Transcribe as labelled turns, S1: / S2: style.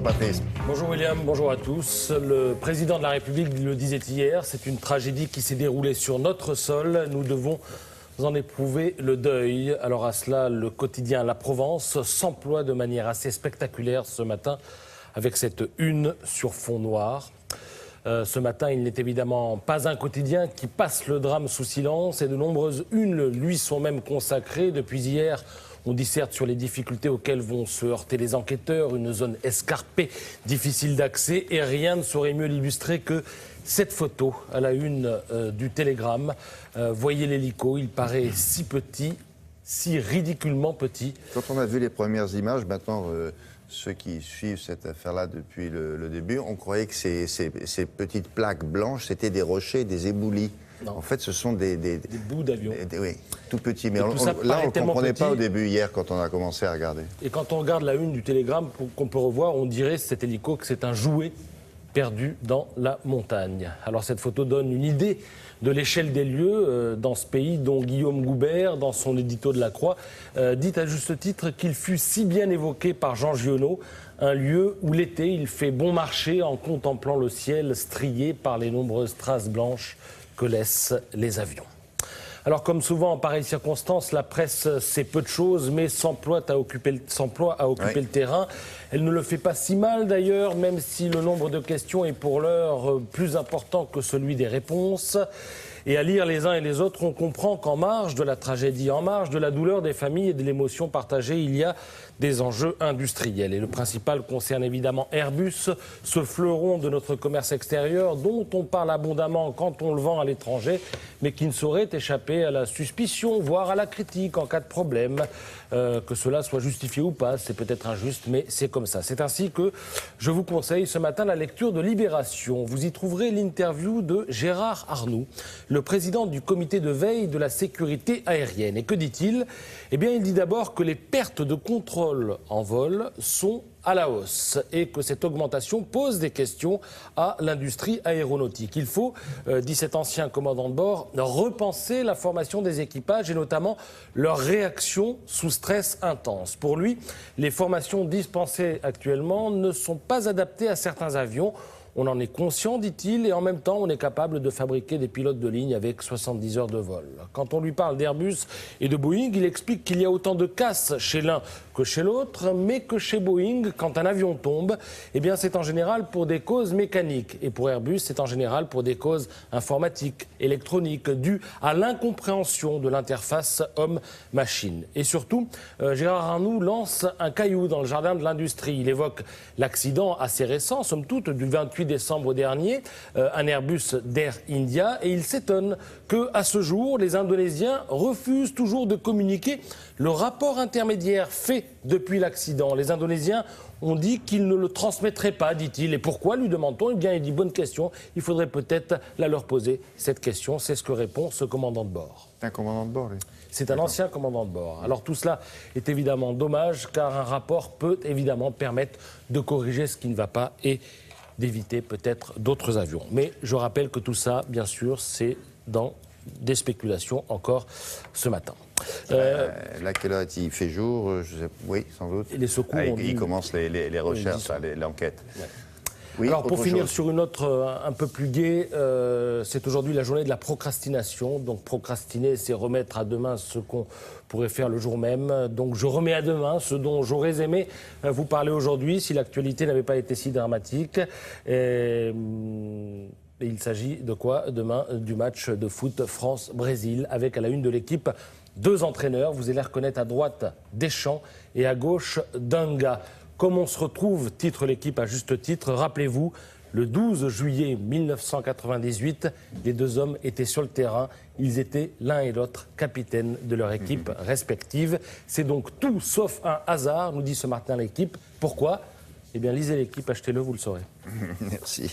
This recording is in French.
S1: Patrice.
S2: Bonjour William, bonjour à tous. Le président de la République le disait hier, c'est une tragédie qui s'est déroulée sur notre sol. Nous devons en éprouver le deuil. Alors à cela, le quotidien La Provence s'emploie de manière assez spectaculaire ce matin avec cette une sur fond noir. Ce matin, il n'est évidemment pas un quotidien qui passe le drame sous silence et de nombreuses unes lui sont même consacrées. Depuis hier, on disserte sur les difficultés auxquelles vont se heurter les enquêteurs, une zone escarpée, difficile d'accès et rien ne saurait mieux l'illustrer que cette photo à la une du Télégramme. Voyez l'hélico, il paraît si petit, si ridiculement petit.
S1: Quand on a vu les premières images, maintenant... Ceux qui suivent cette affaire-là depuis le début, on croyait que ces petites plaques blanches, c'était des rochers, des éboulis. Non. En fait, ce sont des
S2: bouts d'avion.
S1: Oui, tout petits. Mais
S2: là, on ne
S1: comprenait pas au début, hier, quand on a commencé à regarder.
S2: Et quand on regarde la une du Télégramme, qu'on peut revoir, on dirait, cet hélico, que c'est un jouet perdu dans la montagne. Alors cette photo donne une idée de l'échelle des lieux dans ce pays dont Guillaume Goubert, dans son édito de la Croix, dit à juste titre qu'il fut si bien évoqué par Jean Giono, un lieu où l'été il fait bon marché en contemplant le ciel strié par les nombreuses traces blanches que laissent les avions. Alors comme souvent en pareilles circonstances, la presse sait peu de choses mais s'emploie à occuper le terrain. Elle ne le fait pas si mal d'ailleurs, même si le nombre de questions est pour l'heure plus important que celui des réponses. Et à lire les uns et les autres, on comprend qu'en marge de la tragédie, en marge de la douleur des familles et de l'émotion partagée, il y a des enjeux industriels. Et le principal concerne évidemment Airbus, ce fleuron de notre commerce extérieur dont on parle abondamment quand on le vend à l'étranger, mais qui ne saurait échapper à la suspicion, voire à la critique en cas de problème. Que cela soit justifié ou pas, c'est peut-être injuste, mais c'est comme ça. C'est ainsi que je vous conseille ce matin la lecture de Libération. Vous y trouverez l'interview de Gérard Arnoux, le président du comité de veille de la sécurité aérienne. Et que dit-il ? Eh bien, il dit d'abord que les pertes de contrôle en vol sont à la hausse et que cette augmentation pose des questions à l'industrie aéronautique. Il faut, dit cet ancien commandant de bord, repenser la formation des équipages et notamment leur réaction sous stress intense. Pour lui, les formations dispensées actuellement ne sont pas adaptées à certains avions. On en est conscient, dit-il, et en même temps, on est capable de fabriquer des pilotes de ligne avec 70 heures de vol. Quand on lui parle d'Airbus et de Boeing, il explique qu'il y a autant de casses chez l'un que chez l'autre, mais que chez Boeing, quand un avion tombe, eh bien, c'est en général pour des causes mécaniques. Et pour Airbus, c'est en général pour des causes informatiques, électroniques, dues à l'incompréhension de l'interface homme-machine. Et surtout, Gérard Arnoux lance un caillou dans le jardin de l'industrie. Il évoque l'accident assez récent, somme toute, du 28 décembre dernier, un Airbus d'Air India, et il s'étonne qu'à ce jour, les Indonésiens refusent toujours de communiquer le rapport intermédiaire fait depuis l'accident. Les Indonésiens ont dit qu'ils ne le transmettraient pas, dit-il. Et pourquoi, lui demande-t-on ? Eh bien, il dit bonne question. Il faudrait peut-être la leur poser, cette question. C'est ce que répond ce commandant de bord.
S1: C'est un commandant de bord, lui.
S2: C'est un ancien commandant de bord. Alors tout cela est évidemment dommage, car un rapport peut évidemment permettre de corriger ce qui ne va pas et d'éviter peut-être d'autres avions. Mais je rappelle que tout ça, bien sûr, c'est dans des spéculations encore ce matin.
S1: Là, quelle heure il fait jour, je sais, oui, sans doute.
S2: Et les secours
S1: il commence les recherches, l'enquête.
S2: Ouais.
S1: Oui,
S2: alors pour finir sur une autre un peu plus gaie, c'est aujourd'hui la journée de la procrastination. Donc procrastiner, c'est remettre à demain ce qu'on pourrait faire le jour même. Donc je remets à demain ce dont j'aurais aimé vous parler aujourd'hui si l'actualité n'avait pas été si dramatique. Et il s'agit de quoi demain? Du match de foot France-Brésil avec à la une de l'équipe 2 entraîneurs. Vous allez reconnaître à droite Deschamps et à gauche Dunga. Comme on se retrouve, titre l'équipe à juste titre, rappelez-vous, le 12 juillet 1998, les 2 hommes étaient sur le terrain. Ils étaient l'un et l'autre capitaines de leur équipe respective. C'est donc tout sauf un hasard, nous dit ce matin l'équipe. Pourquoi ? Eh bien, lisez l'équipe, achetez-le, vous le saurez.
S1: Merci.